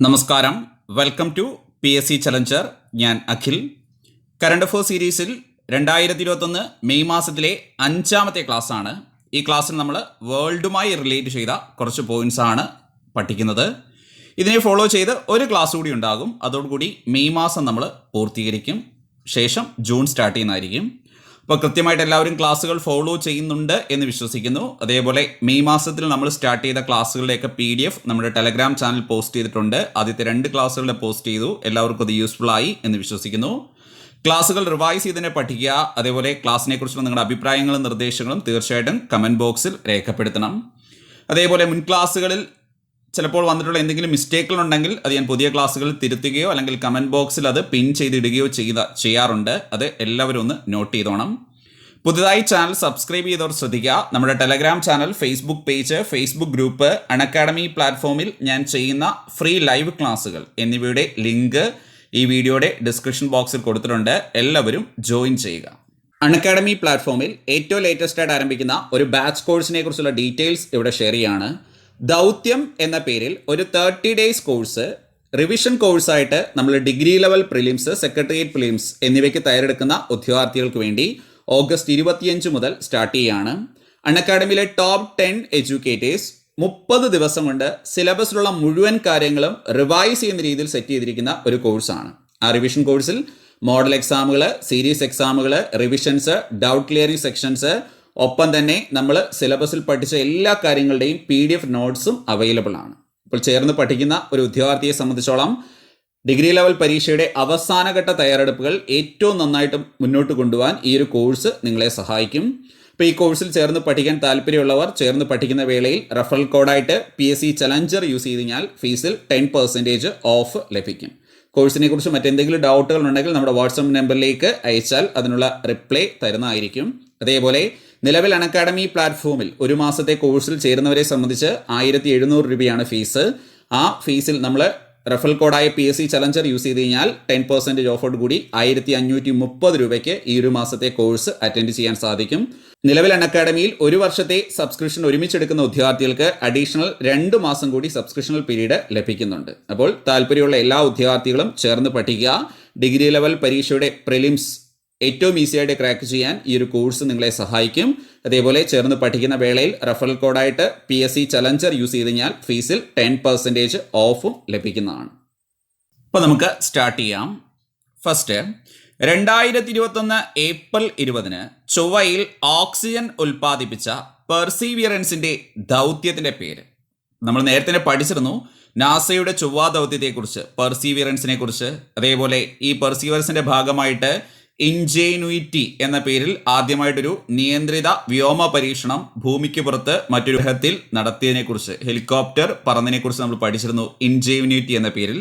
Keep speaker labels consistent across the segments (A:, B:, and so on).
A: നമസ്കാരം, welcome to PSC challenger. ഞാൻ Akhil. Current affair സീരീസിൽ 2021 മെയ് മാസത്തിലെ 5ാമത്തെ ക്ലാസ്സാണ്. ഈ ക്ലാസ്സിൽ നമ്മൾ വേൾഡുമായി റിലേറ്റ് ചെയ്ത കുറച്ച് പോയിന്റ്സ് ആണ് പഠിക്കുന്നത്. ഇതിനെ ഫോളോ ചെയ്ത് ഒരു ക്ലാസ് കൂടി ഉണ്ടാകും. അതോടുകൂടി മെയ് മാസം നമ്മൾ പൂർത്തീകരിക്കും. ശേഷം ജൂൺ സ്റ്റാർട്ട് ചെയ്യുന്നതായിരിക്കും. അപ്പോൾ കൃത്യമായിട്ട് എല്ലാവരും ക്ലാസ്സുകൾ ഫോളോ ചെയ്യുന്നുണ്ട് എന്ന് വിശ്വസിക്കുന്നു. അതേപോലെ മെയ് മാസത്തിൽ നമ്മൾ സ്റ്റാർട്ട് ചെയ്ത ക്ലാസ്സുകളുടെയൊക്കെ PDF നമ്മുടെ ടെലഗ്രാം ചാനൽ പോസ്റ്റ് ചെയ്തിട്ടുണ്ട്. ആദ്യത്തെ 2 ക്ലാസ്സുകളുടെ പോസ്റ്റ് ചെയ്തു. എല്ലാവർക്കും അത് യൂസ്ഫുൾ ആയി എന്ന് വിശ്വസിക്കുന്നു. ക്ലാസ്സുകൾ റിവൈസ് ചെയ്തതിനെ പഠിക്കുക. അതേപോലെ ക്ലാസ്സിനെ കുറിച്ചുള്ള നിങ്ങളുടെ അഭിപ്രായങ്ങളും നിർദ്ദേശങ്ങളും തീർച്ചയായിട്ടും കമൻറ്റ് ബോക്സിൽ രേഖപ്പെടുത്തണം. അതേപോലെ മുൻ ക്ലാസ്സുകളിൽ ചിലപ്പോൾ വന്നിട്ടുള്ള എന്തെങ്കിലും മിസ്റ്റേക്കുകളുണ്ടെങ്കിൽ അത് ഞാൻ പുതിയ ക്ലാസ്സുകളിൽ തിരുത്തുകയോ അല്ലെങ്കിൽ കമൻറ്റ് ബോക്സിൽ അത് പിൻ ചെയ്തിടുകയോ ചെയ്യാറുണ്ട്. അത് എല്ലാവരും ഒന്ന് നോട്ട് ചെയ്തോണം. പുതുതായി ചാനൽ സബ്സ്ക്രൈബ് ചെയ്തവർ ശ്രദ്ധിക്കുക. നമ്മുടെ Telegram channel, Facebook page, Facebook group, Unacademy പ്ലാറ്റ്ഫോമിൽ ഞാൻ ചെയ്യുന്ന ഫ്രീ ലൈവ് ക്ലാസ്സുകൾ എന്നിവയുടെ ലിങ്ക് ഈ വീഡിയോയുടെ ഡിസ്ക്രിപ്ഷൻ ബോക്സിൽ കൊടുത്തിട്ടുണ്ട്. എല്ലാവരും ജോയിൻ ചെയ്യുക. അൺഅക്കാഡമി പ്ലാറ്റ്ഫോമിൽ ഏറ്റവും ലേറ്റസ്റ്റ് ആയിട്ട് ആരംഭിക്കുന്ന ഒരു ബാച്ച് കോഴ്സിനെ കുറിച്ചുള്ള ഡീറ്റെയിൽസ് ഇവിടെ ഷെയർ ചെയ്യുകയാണ്. ദൗത്യം എന്ന പേരിൽ ഒരു 30 ഡേയ്സ് കോഴ്സ്, റിവിഷൻ കോഴ്സായിട്ട് നമ്മൾ degree level prelims, secretariat prelims എന്നിവയ്ക്ക് തയ്യാറെടുക്കുന്ന ഉദ്യോഗാർത്ഥികൾക്ക് വേണ്ടി ഓഗസ്റ്റ് 25 മുതൽ സ്റ്റാർട്ട് ചെയ്യുകയാണ്. അൺഅക്കാഡമിയിലെ ടോപ്പ് 10 എഡ്യൂക്കേറ്റേഴ്സ് 30 ദിവസം കൊണ്ട് സിലബസിലുള്ള മുഴുവൻ കാര്യങ്ങളും റിവൈസ് ചെയ്യുന്ന രീതിയിൽ സെറ്റ് ചെയ്തിരിക്കുന്ന ഒരു കോഴ്സാണ്. ആ റിവിഷൻ കോഴ്സിൽ മോഡൽ എക്സാമുകൾ, സീരീസ് എക്സാമുകൾ, റിവിഷൻസ്, ഡൗട്ട് ക്ലിയറിംഗ് സെക്ഷൻസ്, ഒപ്പം തന്നെ നമ്മൾ സിലബസിൽ പഠിച്ച എല്ലാ കാര്യങ്ങളുടെയും PDF നോട്ട്സും അവൈലബിൾ ആണ്. ഇപ്പോൾ ചേർന്ന് പഠിക്കുന്ന ഒരു ഉദ്യോഗാർത്ഥിയെ സംബന്ധിച്ചോളം ഡിഗ്രി ലെവൽ പരീക്ഷയുടെ അവസാനഘട്ട തയ്യാറെടുപ്പുകൾ ഏറ്റവും നന്നായിട്ട് മുന്നോട്ട് കൊണ്ടുപോകാൻ ഈ ഒരു കോഴ്സ് നിങ്ങളെ സഹായിക്കും. ഇപ്പോൾ ഈ കോഴ്സിൽ ചേർന്ന് പഠിക്കാൻ താല്പര്യമുള്ളവർ ചേർന്ന് പഠിക്കുന്ന വേളയിൽ റഫറൽ കോഡായിട്ട് PSC ചലഞ്ചർ യൂസ് ചെയ്ത് കഴിഞ്ഞാൽ ഫീസിൽ 10% ഓഫ് ലഭിക്കും. കോഴ്സിനെ കുറിച്ച് മറ്റെന്തെങ്കിലും ഡൗട്ടുകൾ ഉണ്ടെങ്കിൽ നമ്മുടെ വാട്സപ്പ് നമ്പറിലേക്ക് അയച്ചാൽ അതിനുള്ള റിപ്ലൈ തരുന്നതായിരിക്കും. അതേപോലെ നിലവിൽ അൺഅക്കാഡമി പ്ലാറ്റ്ഫോമിൽ ഒരു മാസത്തെ കോഴ്സിൽ ചേരുന്നവരെ സംബന്ധിച്ച് 1700 രൂപയാണ് ഫീസ്. ആ ഫീസിൽ നമ്മൾ റഫറൽ കോഡായ PSC ചലഞ്ചർ യൂസ് ചെയ്ത് കഴിഞ്ഞാൽ 10% ഓഫോട് കൂടി 1530 രൂപയ്ക്ക് ഈ ഒരു മാസത്തെ കോഴ്സ് അറ്റൻഡ് ചെയ്യാൻ സാധിക്കും. നിലവിൽ അൺഅക്കാഡമിയിൽ ഒരു വർഷത്തെ സബ്സ്ക്രിപ്ഷൻ ഒരുമിച്ചെടുക്കുന്ന ഉദ്യോഗാർത്ഥികൾക്ക് അഡീഷണൽ 2 മാസം കൂടി സബ്സ്ക്രിപ്ഷണൽ പീരീഡ് ലഭിക്കുന്നുണ്ട്. അപ്പോൾ താല്പര്യമുള്ള എല്ലാ ഉദ്യോഗാർത്ഥികളും ചേർന്ന് പഠിക്കുക. ഡിഗ്രി ലെവൽ പരീക്ഷയുടെ പ്രിലിംസ് ഏറ്റവും ഈസി ആയിട്ട് ക്രാക്ക് ചെയ്യാൻ ഈ ഒരു കോഴ്സ് നിങ്ങളെ സഹായിക്കും. അതേപോലെ ചേർന്ന് പഠിക്കുന്ന വേളയിൽ റഫറൽ കോഡായിട്ട് PSC ചലഞ്ചർ യൂസ് ചെയ്ത് കഴിഞ്ഞാൽ ഫീസിൽ 10% ഓഫും ലഭിക്കുന്നതാണ്. അപ്പോൾ നമുക്ക് സ്റ്റാർട്ട് ചെയ്യാം. ഫസ്റ്റ്, 2021 ഏപ്രിൽ 20 ചൊവ്വയിൽ ഓക്സിജൻ ഉൽപ്പാദിപ്പിച്ച പെർസീവിയറൻസിൻ്റെ ദൗത്യത്തിൻ്റെ പേര്. നമ്മൾ നേരത്തെ പഠിച്ചിരുന്നു നാസയുടെ ചൊവ്വ ദൗത്യത്തെക്കുറിച്ച്, പെർസീവിയറൻസിനെ കുറിച്ച്. അതേപോലെ ഈ പെർസീവിയറൻസിൻ്റെ ഭാഗമായിട്ട് ഇൻജെന്യൂറ്റി എന്ന പേരിൽ ആദ്യമായിട്ടൊരു നിയന്ത്രിത വ്യോമ പരീക്ഷണം ഭൂമിക്ക് പുറത്ത് മറ്റൊരു ഗ്രഹത്തിൽ നടത്തിയതിനെക്കുറിച്ച്, ഹെലികോപ്റ്റർ പറന്നതിനെക്കുറിച്ച് നമ്മൾ പഠിച്ചിരുന്നു ഇൻജെന്യൂറ്റി എന്ന പേരിൽ.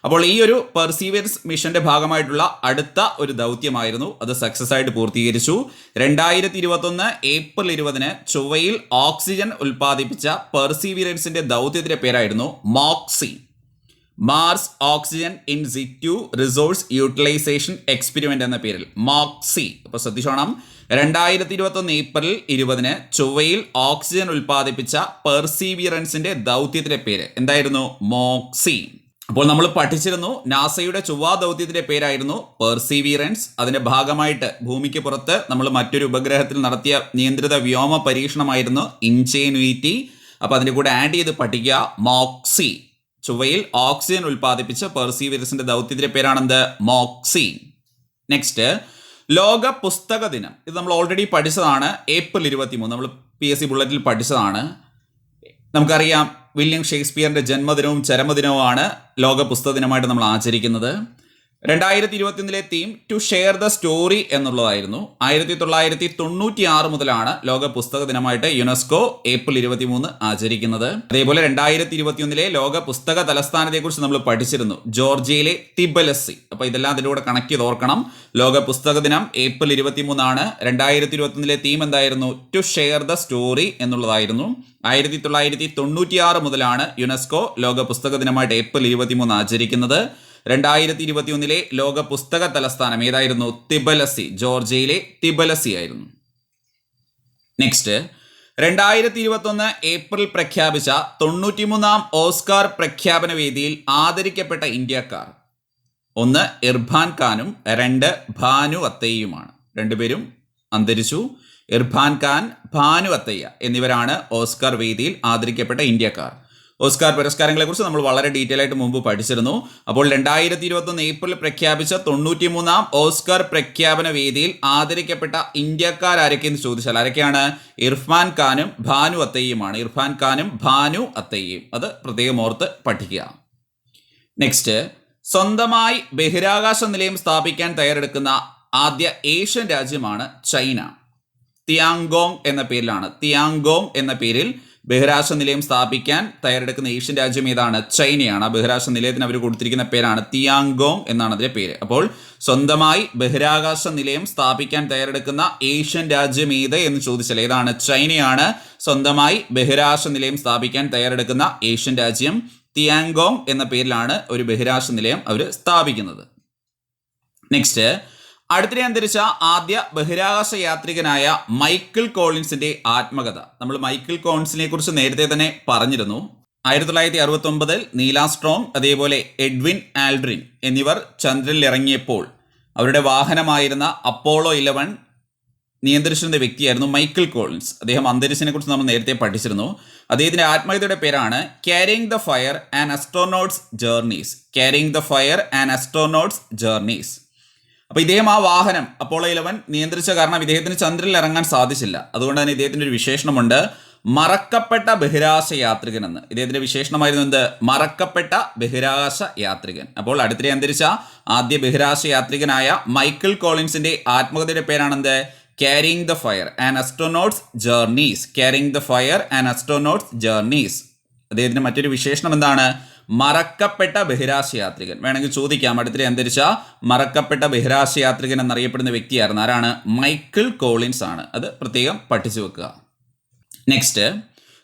A: അപ്പോൾ ഈ ഒരു പെർസീവിയറൻസ് മിഷന്റെ ഭാഗമായിട്ടുള്ള അടുത്ത ഒരു ദൗത്യമായിരുന്നു. അത് സക്സസ് ആയിട്ട് പൂർത്തീകരിച്ചു. 2021 ഏപ്രിൽ 20 ചൊവ്വയിൽ ഓക്സിജൻ ഉൽപ്പാദിപ്പിച്ച പെർസീവിയറൻസിന്റെ ദൗത്യത്തിന്റെ പേരായിരുന്നു Moxie, Mars oxygen in situ resource utilization experiment എന്ന പേരിൽ മോക്സി. അപ്പോൾ ശ്രദ്ധിച്ചോണം, 2021 ഏപ്രിൽ 20 ചൊവ്വയിൽ ഓക്സിജൻ ഉൽപ്പാദിപ്പിച്ച പെർസീവിയറൻസിന്റെ ദൗത്യത്തിന്റെ പേര് എന്തായിരുന്നു? മോക്സി. അപ്പോൾ നമ്മൾ പഠിച്ചിരുന്നു നാസയുടെ ചൊവ്വ ദൗത്യത്തിന്റെ പേരായിരുന്നു പെർസീവിയറൻസ്. അതിന്റെ ഭാഗമായിട്ട് ഭൂമിക്ക് പുറത്ത് നമ്മൾ മറ്റൊരു ഉപഗ്രഹത്തിൽ നടത്തിയ നിയന്ത്രിത വ്യോമ പരീക്ഷണമായിരുന്നു ഇൻജെന്യൂറ്റി. അപ്പോൾ അതിന്റെ കൂടെ ആഡ് ചെയ്ത് പഠിക്കുക മോക്സി. ചൊവ്വയിൽ ഓക്സിജൻ ഉൽപ്പാദിപ്പിച്ച പെർസീവിയറൻസിന്റെ ദൗത്യത്തിന്റെ പേരാണെന്ത്? മോക്സി. നെക്സ്റ്റ്, ലോക പുസ്തക ദിനം. ഇത് നമ്മൾ ഓൾറെഡി പഠിച്ചതാണ്. ഏപ്രിൽ 23 നമ്മൾ PSC ബുള്ളറ്റിൽ പഠിച്ചതാണ്. നമുക്കറിയാം വില്യം ഷേക്സ്പിയറിന്റെ ജന്മദിനവും ചരമദിനവുമാണ് ലോക പുസ്തക ദിനമായിട്ട് നമ്മൾ ആചരിക്കുന്നത്. 2021 theme to share the story എന്നുള്ളതായിരുന്നു. 1996 മുതലാണ് ലോക പുസ്തക ദിനമായിട്ട് യുനെസ്കോ ഏപ്രിൽ 23 ആചരിക്കുന്നത്. അതേപോലെ 2021 ലോക പുസ്തക തലസ്ഥാനത്തെക്കുറിച്ച് നമ്മൾ പഠിച്ചിരുന്നു, ജോർജിയയിലെ തിബലസി. അപ്പോൾ ഇതെല്ലാം അതിൻ്റെ കൂടെ കണക്ട് ചെയ്ത് ഓർക്കണം. ലോക പുസ്തക ദിനം ഏപ്രിൽ 23 ആണ്. 2021 തീം എന്തായിരുന്നു? ടു ഷെയർ ദ സ്റ്റോറി എന്നുള്ളതായിരുന്നു. 1996 മുതലാണ് യുനെസ്കോ ലോക പുസ്തക ദിനമായിട്ട് ഏപ്രിൽ 23 ആചരിക്കുന്നത്. 2021 ലോക പുസ്തക തലസ്ഥാനം ഏതായിരുന്നു? തിബലസി, ജോർജിയയിലെ തിബലസി ആയിരുന്നു. നെക്സ്റ്റ്, 2021 ഏപ്രിൽ പ്രഖ്യാപിച്ച 93-ാം ഓസ്കാർ പ്രഖ്യാപന വേദിയിൽ ആദരിക്കപ്പെട്ട ഇന്ത്യക്കാർ 1 ഇർഫാൻ ഖാനും 2 ഭാനു അത്തയ്യയുമാണ്. രണ്ടുപേരും അന്തരിച്ചു. ഇർഫാൻ ഖാൻ, ഭാനു അത്തയ്യ എന്നിവരാണ് ഓസ്കാർ വേദിയിൽ ആദരിക്കപ്പെട്ട ഇന്ത്യക്കാർ. ഓസ്കാർ പുരസ്കാരങ്ങളെക്കുറിച്ച് നമ്മൾ വളരെ ഡീറ്റെയിൽ ആയിട്ട് മുമ്പ് പഠിച്ചിരുന്നു. അപ്പോൾ 2021 ഏപ്രിൽ പ്രഖ്യാപിച്ച 93-ാം ഓസ്കാർ പ്രഖ്യാപന വേദിയിൽ ആദരിക്കപ്പെട്ട ഇന്ത്യക്കാർ ആരൊക്കെയെന്ന് ചോദിച്ചാൽ ആരൊക്കെയാണ്? ഇർഫാൻ ഖാനും ഭാനു അത്തയ്യയുമാണ്. ഇർഫാൻ ഖാനും ഭാനു അത്തയ്യയും. അത് പ്രത്യേകം ഓർത്ത് പഠിക്കുക. നെക്സ്റ്റ്, സ്വന്തമായി ബഹിരാകാശ നിലയം സ്ഥാപിക്കാൻ തയ്യാറെടുക്കുന്ന ആദ്യ ഏഷ്യൻ രാജ്യമാണ് ചൈന. തിയാങ്കോങ് എന്ന പേരിലാണ്. തിയാങ്കോങ് എന്ന പേരിൽ ബഹിരാകാശ നിലയം സ്ഥാപിക്കാൻ തയ്യാറെടുക്കുന്ന ഏഷ്യൻ രാജ്യം ഏതാണ്? ചൈനയാണ്. ആ ബഹിരാകാശ നിലയത്തിന് അവർ കൊടുത്തിരിക്കുന്ന പേരാണ് തിയാങ്കോങ് എന്നാണ് അതിന്റെ പേര്. അപ്പോൾ സ്വന്തമായി ബഹിരാകാശ നിലയം സ്ഥാപിക്കാൻ തയ്യാറെടുക്കുന്ന ഏഷ്യൻ രാജ്യം ഏത് എന്ന് ചോദിച്ചാൽ ഏതാണ്? ചൈനയാണ്. സ്വന്തമായി ബഹിരാകാശ നിലയം സ്ഥാപിക്കാൻ തയ്യാറെടുക്കുന്ന ഏഷ്യൻ രാജ്യം. തിയാങ്കോങ് എന്ന പേരിലാണ് ഒരു ബഹിരാകാശ നിലയം അവർ സ്ഥാപിക്കുന്നത്. നെക്സ്റ്റ്, അടുത്തിടെ അന്തരിച്ച ആദ്യ ബഹിരാകാശ യാത്രികനായ മൈക്കിൾ കോളിൻസിന്റെ ആത്മകഥ. നമ്മൾ മൈക്കിൾ കോളിൻസിനെ കുറിച്ച് നേരത്തെ തന്നെ പറഞ്ഞിരുന്നു. 1969 നീൽ ആംസ്ട്രോങ് അതേപോലെ എഡ്വിൻ ആൽഡ്രിൻ എന്നിവർ ചന്ദ്രനിൽ ഇറങ്ങിയപ്പോൾ അവരുടെ വാഹനമായിരുന്ന അപ്പോളോ 11 നിയന്ത്രിച്ചിരുന്ന വ്യക്തിയായിരുന്നു മൈക്കിൾ കോളിൻസ്. അദ്ദേഹം അന്തരിച്ചതിനെ കുറിച്ച് നമ്മൾ നേരത്തെ പഠിച്ചിരുന്നു. അദ്ദേഹത്തിന്റെ ആത്മകഥയുടെ പേരാണ് carrying the fire and astronaut's journeys. Carrying the fire and astronaut's journeys. അപ്പോൾ ഇദ്ദേഹം ആ വാഹനം അപ്പോളോ 11 നിയന്ത്രിച്ച കാരണം ഇദ്ദേഹത്തിന് ചന്ദ്രനിൽ ഇറങ്ങാൻ സാധിച്ചില്ല. അതുകൊണ്ട് തന്നെ ഇദ്ദേഹത്തിന്റെ ഒരു വിശേഷണമുണ്ട്, മറക്കപ്പെട്ട ബഹിരാകാശ യാത്രികൻ എന്ന്. ഇദ്ദേഹത്തിന്റെ വിശേഷണമായിരുന്നു എന്ത്? മറക്കപ്പെട്ട ബഹിരാകാശ യാത്രികൻ. അപ്പോൾ അടുത്തിടെ അന്തരിച്ച ആദ്യ ബഹിരാകാശ യാത്രികനായ മൈക്കിൾ കോളിൻസിന്റെ ആത്മകഥയുടെ പേരാണെന്ത്? Carrying the fire and astronaut's journeys. Carrying the fire and astronaut's journeys. അദ്ദേഹത്തിന്റെ മറ്റൊരു വിശേഷണം എന്താണ്? മറക്കപ്പെട്ട ബഹിരാകാശ യാത്രികൻ. വേണമെങ്കിൽ ചോദിക്കാം, അടുത്തിടെ അന്തരിച്ച മറക്കപ്പെട്ട ബഹിരാകാശ യാത്രികൻ എന്നറിയപ്പെടുന്ന വ്യക്തിയായിരുന്നു ആരാണ്? മൈക്കിൾ കോളിൻസ് ആണ്. അത് പ്രത്യേകം പഠിച്ചു വെക്കുക. നെക്സ്റ്റ്,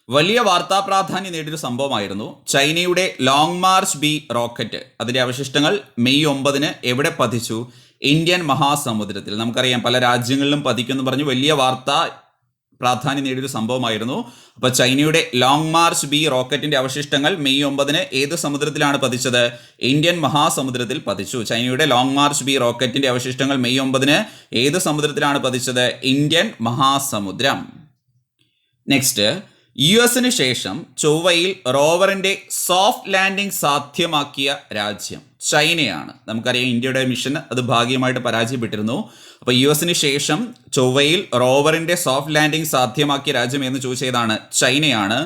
A: വലിയ വാർത്താ പ്രാധാന്യം നേടിയൊരു സംഭവമായിരുന്നു ചൈനയുടെ ലോങ് മാർച്ച് ബി റോക്കറ്റ്. അതിന്റെ അവശിഷ്ടങ്ങൾ മെയ് 9 എവിടെ പതിച്ചു? ഇന്ത്യൻ മഹാസമുദ്രത്തിൽ. നമുക്കറിയാം പല രാജ്യങ്ങളിലും പതിക്കുമെന്ന് പറഞ്ഞ് വലിയ വാർത്താ പ്രാധാന്യം നേടിയൊരു സംഭവമായിരുന്നു. അപ്പോൾ ചൈനയുടെ ലോങ് മാർച്ച് ബി റോക്കറ്റിന്റെ അവശിഷ്ടങ്ങൾ മെയ് 9 ഏത് സമുദ്രത്തിലാണ് പതിച്ചത്? ഇന്ത്യൻ മഹാസമുദ്രത്തിൽ പതിച്ചു. ചൈനയുടെ ലോങ് മാർച്ച് ബി റോക്കറ്റിന്റെ അവശിഷ്ടങ്ങൾ മെയ് 9 ഏത് സമുദ്രത്തിലാണ് പതിച്ചത്? ഇന്ത്യൻ മഹാസമുദ്രം. നെക്സ്റ്റ്, US ശേഷം ചൊവ്വയിൽ റോവറിന്റെ സോഫ്റ്റ് ലാൻഡിംഗ് സാധ്യമാക്കിയ രാജ്യം ചൈനയാണ്. നമുക്കറിയാം ഇന്ത്യയുടെ മിഷൻ അത് ഭാഗികമായിട്ട് പരാജയപ്പെട്ടിരുന്നു. അപ്പോൾ US ശേഷം ചൊവ്വയിൽ റോവറിന്റെ സോഫ്റ്റ് ലാൻഡിംഗ് സാധ്യമാക്കിയ രാജ്യം എന്ന് ചോദിച്ചതാണ് ചൈനയാണ്.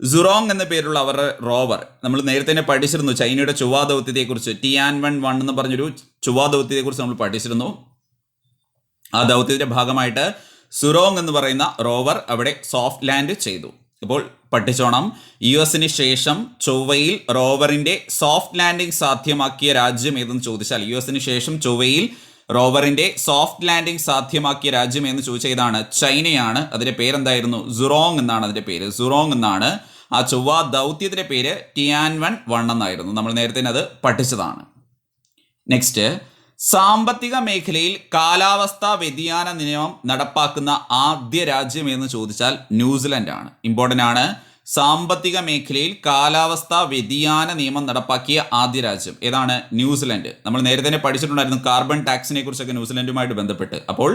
A: സുറോങ് എന്ന പേരുള്ള അവരുടെ റോവർ നമ്മൾ നേരത്തെ തന്നെ പഠിച്ചിരുന്നു. ചൈനയുടെ ചൊവ്വാ ദൗത്യത്തെക്കുറിച്ച് ടിയാൻവൻ-1 എന്ന് പറഞ്ഞൊരു ചൊവ്വാ ദൗത്യത്തെക്കുറിച്ച് നമ്മൾ പഠിച്ചിരുന്നു. ആ ദൗത്യത്തിന്റെ ഭാഗമായിട്ട് സുറോങ് എന്ന് പറയുന്ന റോവർ അവിടെ സോഫ്റ്റ് ലാൻഡ് ചെയ്തു. ഇപ്പോൾ പഠിച്ചോണം, US ശേഷം ചൊവ്വയിൽ റോവറിന്റെ സോഫ്റ്റ് ലാൻഡിംഗ് സാധ്യമാക്കിയ രാജ്യം ഏതെന്ന് ചോദിച്ചാൽ US ശേഷം ചൊവ്വയിൽ റോവറിന്റെ സോഫ്റ്റ് ലാൻഡിംഗ് സാധ്യമാക്കിയ രാജ്യം എന്ന് ചോദിച്ചതാണ് ചൈനയാണ്. അതിന്റെ പേരെന്തായിരുന്നു? സുറോങ് എന്നാണ് അതിന്റെ പേര്. സുറോങ് എന്നാണ്. ആ ചൊവ്വാ ദൗത്യത്തിന്റെ പേര് ടിയാൻവൻ-1 എന്നായിരുന്നു. നമ്മൾ നേരത്തെ അത് പഠിച്ചതാണ്. നെക്സ്റ്റ്, സാമ്പത്തിക മേഖലയിൽ കാലാവസ്ഥാ വ്യതിയാന നിയമം നടപ്പാക്കുന്ന ആദ്യ രാജ്യം എന്ന് ചോദിച്ചാൽ ന്യൂസിലൻഡ് ആണ്. ഇമ്പോർട്ടൻ്റ് ആണ്. സാമ്പത്തിക മേഖലയിൽ കാലാവസ്ഥാ വ്യതിയാന നിയമം നടപ്പാക്കിയ ആദ്യ രാജ്യം ഏതാണ്? ന്യൂസിലൻഡ്. നമ്മൾ നേരത്തെ തന്നെ പഠിച്ചിട്ടുണ്ടായിരുന്നു കാർബൺ ടാക്സിനെ കുറിച്ചൊക്കെ ന്യൂസിലൻഡുമായിട്ട് ബന്ധപ്പെട്ട്. അപ്പോൾ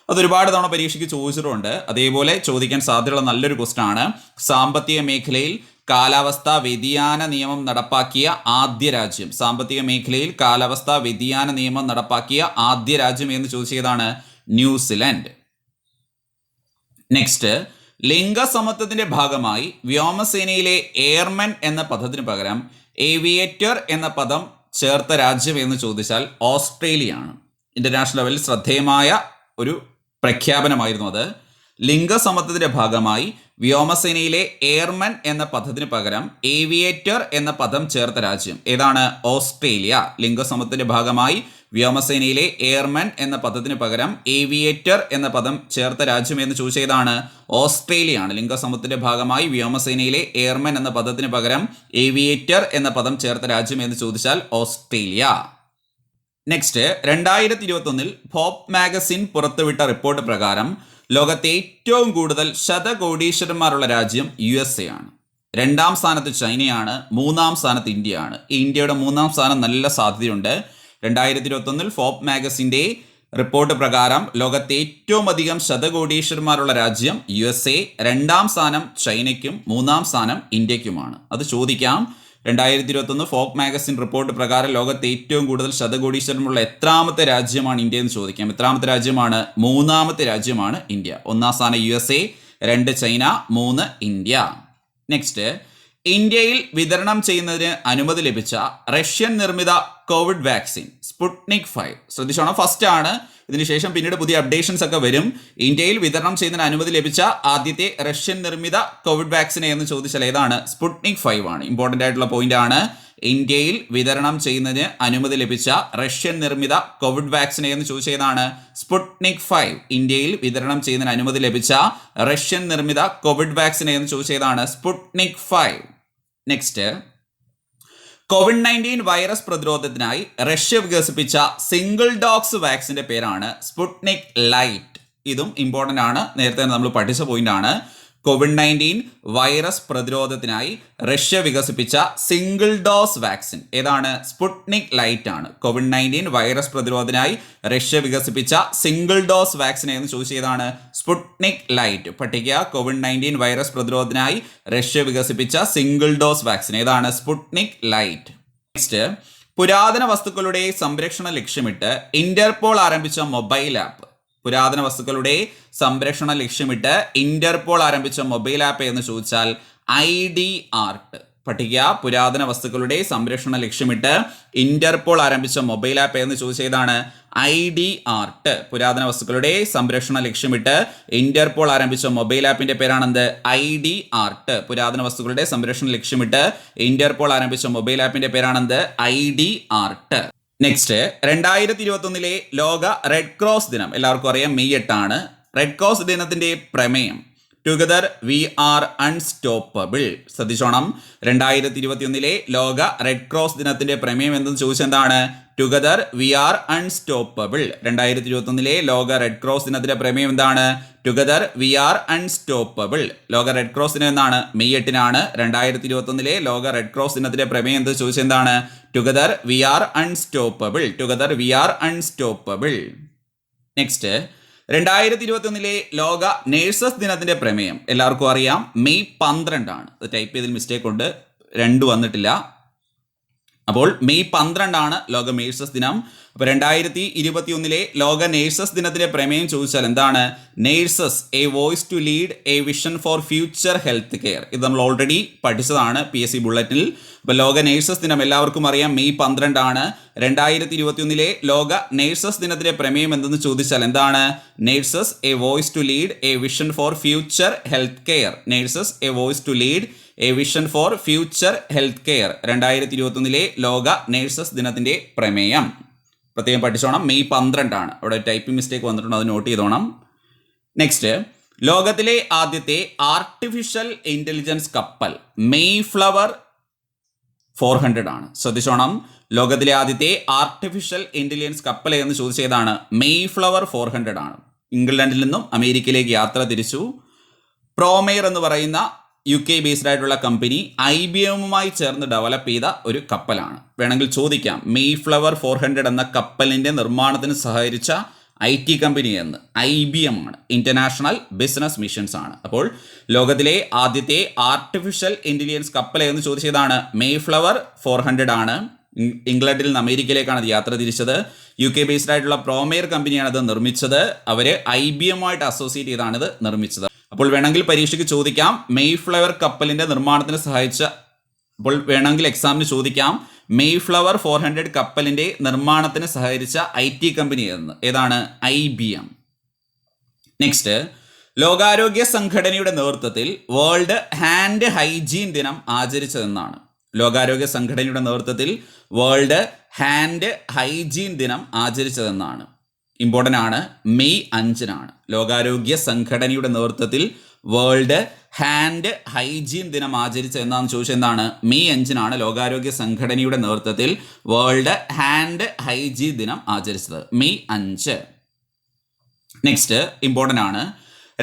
A: അത് ഒരുപാട് തവണ പരീക്ഷയ്ക്ക് ചോദിച്ചിട്ടുണ്ട്. അതേപോലെ ചോദിക്കാൻ സാധ്യതയുള്ള നല്ലൊരു ക്വസ്റ്റൻ ആണ്. സാമ്പത്തിക മേഖലയിൽ കാലാവസ്ഥാ വ്യതിയാന നിയമം നടപ്പാക്കിയ ആദ്യ രാജ്യം. സാമ്പത്തിക മേഖലയിൽ കാലാവസ്ഥാ വ്യതിയാന നിയമം നടപ്പാക്കിയ ആദ്യ രാജ്യം എന്ന് ചോദിച്ചതാണ് ന്യൂസിലൻഡ്. നെക്സ്റ്റ്, ലിംഗസമത്വത്തിന്റെ ഭാഗമായി വ്യോമസേനയിലെ എയർമെൻ എന്ന പദത്തിന് പകരം ഏവിയേറ്റർ എന്ന പദം ചേർത്ത രാജ്യം എന്ന് ചോദിച്ചാൽ ഓസ്ട്രേലിയയാണ്. ഇന്റർനാഷണൽ ലെവലിൽ ശ്രദ്ധേയമായ ഒരു പ്രഖ്യാപനമായിരുന്നു അത്. ലിംഗസമത്വത്തിന്റെ ഭാഗമായി വ്യോമസേനയിലെ എയർമെൻ എന്ന പദത്തിന് പകരം ഏവിയേറ്റർ എന്ന പദം ചേർത്ത രാജ്യം ഏതാണ്? ഓസ്ട്രേലിയ. ലിംഗസമത്വത്തിന്റെ ഭാഗമായി വ്യോമസേനയിലെ എയർമെൻ എന്ന പദത്തിന് പകരം ഏവിയേറ്റർ എന്ന പദം ചേർത്ത രാജ്യം എന്ന് ചോദിച്ചതാണ് ഓസ്ട്രേലിയയാണ്. ലിംഗസമത്വത്തിന്റെ ഭാഗമായി വ്യോമസേനയിലെ എയർമെൻ എന്ന പദത്തിന് പകരം ഏവിയേറ്റർ എന്ന പദം ചേർത്ത രാജ്യം എന്ന് ചോദിച്ചാൽ ഓസ്ട്രേലിയ. നെക്സ്റ്റ്, 2021 ഫോബ് മാഗസിൻ പുറത്തുവിട്ട റിപ്പോർട്ട് പ്രകാരം ലോകത്തെ ഏറ്റവും കൂടുതൽ ശതകോടീശ്വരന്മാരുള്ള രാജ്യം USA ആണ്. 2ാം സ്ഥാനത്ത് ചൈനയാണ്. 3ാം സ്ഥാനത്ത് ഇന്ത്യയാണ്. ഈ ഇന്ത്യയുടെ 3ാം സ്ഥാനം നല്ല സാധ്യതയുണ്ട്. 2021 ഫോബ് മാഗസിൻ്റെ റിപ്പോർട്ട് പ്രകാരം ലോകത്തെ ഏറ്റവും അധികം ശതകോടീശ്വരന്മാരുള്ള രാജ്യം USA, 2ാം സ്ഥാനം ചൈനയ്ക്കും 3ാം സ്ഥാനം ഇന്ത്യക്കുമാണ്. അത് ചോദിക്കാം. 2021 ഫോബ് മാഗസിൻ റിപ്പോർട്ട് പ്രകാരം ലോകത്തെ ഏറ്റവും കൂടുതൽ ശതകോടീശ്വരമുള്ള എത്രാമത്തെ രാജ്യമാണ് ഇന്ത്യ എന്ന് ചോദിക്കാം. എത്രാമത്തെ രാജ്യമാണ്? 3ാമത്തെ രാജ്യമാണ് ഇന്ത്യ. 1ാം സ്ഥാനം USA, 2 ചൈന, 3 ഇന്ത്യ. നെക്സ്റ്റ്, ഇന്ത്യയിൽ വിതരണം ചെയ്യുന്നതിന് അനുമതി ലഭിച്ച റഷ്യൻ നിർമ്മിത കോവിഡ് വാക്സിൻ സ്പുട്നിക് 5. ശ്രദ്ധിച്ചോണം, ഫസ്റ്റ് ആണ്. ഇതിനുശേഷം പിന്നീട് പുതിയ അപ്ഡേഷൻസ് ഒക്കെ വരും. ഇന്ത്യയിൽ വിതരണം ചെയ്യുന്നതിന് അനുമതി ലഭിച്ച ആദ്യത്തെ റഷ്യൻ നിർമ്മിത കോവിഡ് വാക്സിൻ എന്ന് ചോദിച്ചാൽ ഏതാണ്? സ്പുട്നിക് 5 ആണ്. ഇമ്പോർട്ടൻ്റ് ആയിട്ടുള്ള പോയിന്റ് ആണ്. ഇന്ത്യയിൽ വിതരണം ചെയ്യുന്നതിന് അനുമതി ലഭിച്ച റഷ്യൻ നിർമ്മിത കോവിഡ് വാക്സിൻ എന്ന് ചോദിച്ചതാണ് സ്പുട്നിക് 5. ഇന്ത്യയിൽ വിതരണം ചെയ്യുന്നതിന് അനുമതി ലഭിച്ച റഷ്യൻ നിർമ്മിത കോവിഡ് വാക്സിൻ എന്ന് ചോദിച്ചതാണ് സ്പുട്നിക് 5. നെക്സ്റ്റ്, COVID-19 വൈറസ് പ്രതിരോധത്തിനായി റഷ്യ വികസിപ്പിച്ച സിംഗിൾ ഡോസ് വാക്സിന്റെ പേരാണ് സ്പുട്നിക് ലൈറ്റ്. ഇതും ഇമ്പോർട്ടൻ്റ് ആണ്. നേരത്തെ നമ്മൾ പഠിച്ച പോയിന്റ് ആണ്. COVID-19 വൈറസ് പ്രതിരോധത്തിനായി റഷ്യ വികസിപ്പിച്ച സിംഗിൾ ഡോസ് വാക്സിൻ ഏതാണ്? സ്പുട്നിക് ലൈറ്റ് ആണ്. COVID-19 വൈറസ് പ്രതിരോധത്തിനായി റഷ്യ വികസിപ്പിച്ച സിംഗിൾ ഡോസ് വാക്സിൻ എന്ന് ചോദിച്ചതാണ് സ്പുട്നിക് ലൈറ്റ്. പഠിക്കുക, COVID-19 വൈറസ് പ്രതിരോധത്തിനായി റഷ്യ വികസിപ്പിച്ച സിംഗിൾ ഡോസ് വാക്സിൻ ഏതാണ്? Sputnik light. നെക്സ്റ്റ്, പുരാതന വസ്തുക്കളുടെ സംരക്ഷണം ലക്ഷ്യമിട്ട് ഇന്റർപോൾ ആരംഭിച്ച മൊബൈൽ ആപ്പ്. പുരാതന വസ്തുക്കളുടെ സംരക്ഷണം ലക്ഷ്യമിട്ട് ഇന്റർപോൾ ആരംഭിച്ച മൊബൈൽ ആപ്പ് എന്ന് ചോദിച്ചാൽ ID-ART. പഠിക്കുക, പുരാതന വസ്തുക്കളുടെ സംരക്ഷണം ലക്ഷ്യമിട്ട് ഇന്റർപോൾ ആരംഭിച്ച മൊബൈൽ ആപ്പ് എന്ന് ചോദിച്ചതാണ് ID-ART. പുരാതന വസ്തുക്കളുടെ സംരക്ഷണം ലക്ഷ്യമിട്ട് ഇന്റർപോൾ ആരംഭിച്ച മൊബൈൽ ആപ്പിന്റെ പേരാണെന്ത്? ID-ART. പുരാതന വസ്തുക്കളുടെ സംരക്ഷണം ലക്ഷ്യമിട്ട് ഇന്റർപോൾ ആരംഭിച്ച മൊബൈൽ ആപ്പിന്റെ പേരാണെന്ത്? ID-ART. നെക്സ്റ്റ്, 2021 ലോക റെഡ് ക്രോസ് ദിനം എല്ലാവർക്കും അറിയാം, മെയ് 8 ആണ്. റെഡ് ക്രോസ് ദിനത്തിന്റെ പ്രമേയം ടുഗദർ വി ആർ അൺസ്റ്റോപ്പബിൾ. ശ്രദ്ധിച്ചോണം, 2021 ലോക റെഡ് ക്രോസ് ദിനത്തിന്റെ പ്രമേയം എന്തെന്ന് ചോദിച്ചെന്താണ്? Together we are unstoppable. 2021 ലോക റെഡ് ക്രോസ് ദിനത്തിന്റെ പ്രമേയം എന്താണ്? Together we are unstoppable. ലോക റെഡ് ക്രോസ് ദിനം എന്നാണ്? മെയ് 8 2021 ലോക റെഡ് ക്രോസ് ദിനത്തിന്റെ പ്രമേയം എന്ത് ചോദിച്ചെന്താണ്? Together we are unstoppable. Together we are unstoppable. Next, 2021 ലോക നേഴ്സസ് ദിനത്തിന്റെ പ്രമേയം എല്ലാവർക്കും അറിയാം, മെയ് 12 ആണ്. അത് ടൈപ്പ് ചെയ്തതിൽ മിസ്റ്റേക്ക് ഉണ്ട്, 2 വന്നിട്ടില്ല. അപ്പോൾ മെയ് 12 ആണ് ലോക നേഴ്സസ് ദിനം. അപ്പോൾ 2021 ലോക നേഴ്സസ് ദിനത്തിന്റെ പ്രമേയം ചോദിച്ചാൽ എന്താണ്? Nurses a voice to lead a vision for future health care. ഇത് നമ്മൾ ഓൾറെഡി പഠിച്ചതാണ് PSC ബുള്ളറ്റിൽ. അപ്പോൾ ലോക നേഴ്സസ് ദിനം എല്ലാവർക്കും അറിയാം, മെയ് 12 ആണ്. 2021 ലോക നേഴ്സസ് ദിനത്തിന്റെ പ്രമേയം എന്തെന്ന് ചോദിച്ചാൽ എന്താണ്? Nurses a voice to lead a vision for future health care. Nurses a voice to lead a vision for future health care. 2021 ലോക നേഴ്സസ് ദിനത്തിന്റെ പ്രമേയം പ്രത്യേകം പഠിച്ചോണം, മെയ് 12 ആണ്. അവിടെ ടൈപ്പിംഗ് മിസ്റ്റേക്ക് വന്നിട്ടുണ്ട്, അത് നോട്ട് ചെയ്തോണം. നെക്സ്റ്റ്, ലോകത്തിലെ ആദ്യത്തെ ആർട്ടിഫിഷ്യൽ ഇന്റലിജൻസ് കപ്പൽ മെയ്ഫ്ലവർ 400 ആണ്. ശ്രദ്ധിച്ചോണം, ലോകത്തിലെ ആദ്യത്തെ ആർട്ടിഫിഷ്യൽ ഇന്റലിജൻസ് കപ്പൽ എന്ന് ചോദിച്ചതാണ് മെയ്ഫ്ലവർ 400 ആണ്. ഇംഗ്ലണ്ടിൽ നിന്നും അമേരിക്കയിലേക്ക് യാത്ര തിരിച്ചു. പ്രോമെയർ എന്ന് പറയുന്ന UK ബേസ്ഡ് ആയിട്ടുള്ള കമ്പനി IBM-മായി ചേർന്ന് ഡെവലപ്പ് ചെയ്ത ഒരു കപ്പലാണ്. വേണമെങ്കിൽ ചോദിക്കാം, മെയ്ഫ്ലവർ 400 എന്ന കപ്പലിൻ്റെ നിർമ്മാണത്തിന് സഹകരിച്ച IT കമ്പനി എന്ന് IBM ആണ്. ഇന്റർനാഷണൽ ബിസിനസ് മിഷൻസ് ആണ്. അപ്പോൾ ലോകത്തിലെ ആദ്യത്തെ ആർട്ടിഫിഷ്യൽ ഇന്റലിജൻസ് കപ്പൽ എന്ന് ചോദിച്ചതാണ് മെയ്ഫ്ലവർ 400 ആണ്. ഇംഗ്ലണ്ടിൽ നിന്ന് അമേരിക്കയിലേക്കാണ് അത് യാത്ര തിരിച്ചത്. UK ബേസ്ഡ് ആയിട്ടുള്ള പ്രോമെയർ കമ്പനിയാണ് ഇത് നിർമ്മിച്ചത്. അവർ IBM-ആയിട്ട് അസോസിയേറ്റ് ചെയ്താണ് ഇത് നിർമ്മിച്ചത്. അപ്പോൾ വേണമെങ്കിൽ പരീക്ഷയ്ക്ക് ചോദിക്കാം, മെയ്ഫ്ലവർ കപ്പലിന്റെ നിർമ്മാണത്തിന് സഹായിച്ച, അപ്പോൾ വേണമെങ്കിൽ എക്സാമിന് ചോദിക്കാം, മെയ്ഫ്ലവർ 400 കപ്പലിന്റെ നിർമ്മാണത്തിന് സഹകരിച്ച IT കമ്പനി എന്ന് ഏതാണ്? IBM. നെക്സ്റ്റ്, ലോകാരോഗ്യ സംഘടനയുടെ നേതൃത്വത്തിൽ വേൾഡ് ഹാൻഡ് ഹൈജീൻ ദിനം ആചരിച്ചതെന്നാണ്. ലോകാരോഗ്യ സംഘടനയുടെ നേതൃത്വത്തിൽ വേൾഡ് ഹാൻഡ് ഹൈജീൻ ദിനം ആചരിച്ചതെന്നാണ്. ഇമ്പോർട്ടൻ്റ് ആണ്, മെയ് 5 ലോകാരോഗ്യ സംഘടനയുടെ നേതൃത്വത്തിൽ വേൾഡ് ഹാൻഡ് ഹൈജീൻ ദിനം ആചരിച്ചത് എന്നാന്ന് ചോദിച്ചാൽ എന്താണ്? മെയ് 5 ലോകാരോഗ്യ സംഘടനയുടെ നേതൃത്വത്തിൽ വേൾഡ് ഹാൻഡ് ഹൈജീൻ ദിനം ആചരിച്ചത്, മെയ് 5. നെക്സ്റ്റ്, ഇമ്പോർട്ടൻ്റ് ആണ്,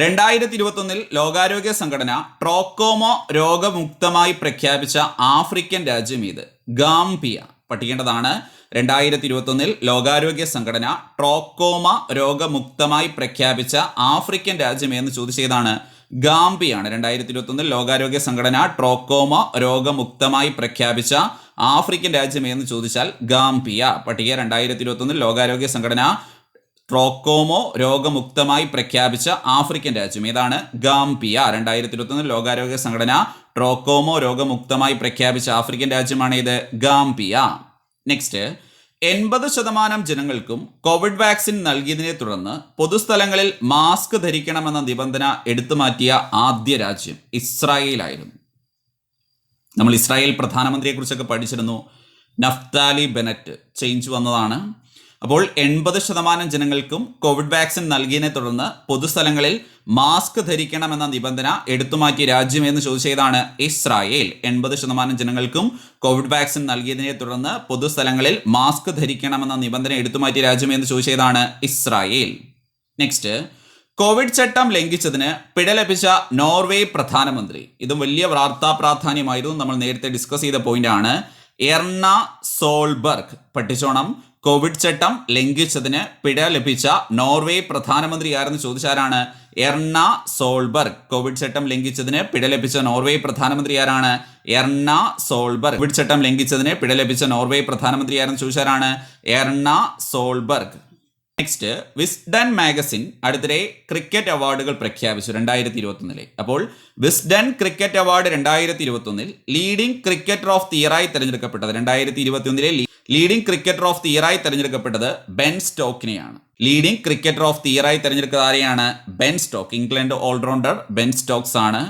A: 2021 ലോകാരോഗ്യ സംഘടന ട്രോക്കോമോ രോഗമുക്തമായി പ്രഖ്യാപിച്ച ആഫ്രിക്കൻ രാജ്യം ഇത് ഗാംബിയ. പഠിക്കേണ്ടതാണ്. 2021 ലോകാരോഗ്യ സംഘടന ട്രോക്കോമ രോഗമുക്തമായി പ്രഖ്യാപിച്ച ആഫ്രിക്കൻ രാജ്യം എന്ന് ചോദിച്ചതാണ് ഗാംബിയാണ്. 2021 ലോകാരോഗ്യ സംഘടന ട്രോക്കോമ രോഗമുക്തമായി പ്രഖ്യാപിച്ച ആഫ്രിക്കൻ രാജ്യം എന്ന് ചോദിച്ചാൽ ഗാംബിയ. പട്ടിക 2021 ലോകാരോഗ്യ സംഘടന ട്രോക്കോമോ രോഗമുക്തമായി പ്രഖ്യാപിച്ച ആഫ്രിക്കൻ രാജ്യം ഏതാണ്? ഗാംബിയ. 2021 ലോകാരോഗ്യ സംഘടന ട്രോക്കോമോ രോഗമുക്തമായി പ്രഖ്യാപിച്ച ആഫ്രിക്കൻ രാജ്യമാണ് ഇത് ഗാംബിയ. നെക്സ്റ്റ്, 80% ജനങ്ങൾക്കും കോവിഡ് വാക്സിൻ നൽകിയതിനെ തുടർന്ന് പൊതുസ്ഥലങ്ങളിൽ മാസ്ക് ധരിക്കണമെന്ന നിബന്ധന എടുത്തുമാറ്റിയ ആദ്യ രാജ്യം ഇസ്രായേലായിരുന്നു. നമ്മൾ ഇസ്രായേൽ പ്രധാനമന്ത്രിയെ കുറിച്ചൊക്കെ പഠിച്ചിരുന്നു. നഫ്താലി ബെനറ്റ് ചേഞ്ച് വന്നതാണ്. അപ്പോൾ 80% ജനങ്ങൾക്കും കോവിഡ് വാക്സിൻ നൽകിയതിനെ തുടർന്ന് പൊതുസ്ഥലങ്ങളിൽ മാസ്ക് ധരിക്കണമെന്ന നിബന്ധന എടുത്തുമാറ്റിയ രാജ്യം എന്ന് ചോദിച്ചതാണ് ഇസ്രായേൽ. 80% ജനങ്ങൾക്കും കോവിഡ് വാക്സിൻ നൽകിയതിനെ തുടർന്ന് പൊതുസ്ഥലങ്ങളിൽ മാസ്ക് ധരിക്കണമെന്ന നിബന്ധന എടുത്തുമാറ്റിയ രാജ്യം എന്ന് ചോദിച്ചതാണ് ഇസ്രായേൽ. നെക്സ്റ്റ്, കോവിഡ് ചട്ടം ലംഘിച്ചതിന് പിഴ ലഭിച്ച നോർവേ പ്രധാനമന്ത്രി. ഇത് വലിയ വാർത്താ പ്രാധാന്യമായിരുന്നു. നമ്മൾ നേരത്തെ ഡിസ്കസ് ചെയ്ത പോയിന്റ് ആണ്. എർണ സോൾബർഗ്. പഠിച്ചോണം. കോവിഡ് ചട്ടം ലംഘിച്ചതിന് പിഴ ലഭിച്ച നോർവേ പ്രധാനമന്ത്രി ആരെന്ന് ചോദിച്ചാരാണ്? എർണ സോൾബർഗ്. കോവിഡ് ചട്ടം ലംഘിച്ചതിന് പിഴ ലഭിച്ച നോർവേ പ്രധാനമന്ത്രി ആരാണ്? എർണ സോൾബർഗ്. കോവിഡ് ചട്ടം ലംഘിച്ചതിന് പിഴ ലഭിച്ച നോർവേ പ്രധാനമന്ത്രി ആരെന്ന് ചോദിച്ചാരാണ്? Erna Solberg. Next, Wisden magazine അടുത്തിടെ ക്രിക്കറ്റ് അവാർഡുകൾ പ്രഖ്യാപിച്ചു 2021. അപ്പോൾ Wisden cricket award 2021 leading cricketer of the ഇയറായി തെരഞ്ഞെടുക്കപ്പെട്ടത് 2021 ലീഡിംഗ് ക്രിക്കറ്റർ ഓഫ് ദി ഇയറായി തെരഞ്ഞെടുക്കപ്പെട്ടത് ബെൻ സ്റ്റോക്കിനെയാണ്. ലീഡിംഗ് ക്രിക്കറ്റർ ഓഫ് ദി ഇയറായി തെരഞ്ഞെടുക്കുന്നത് ആരെയാണ്? Ben Stoke. England all-rounder Ben Stokes ആണ്.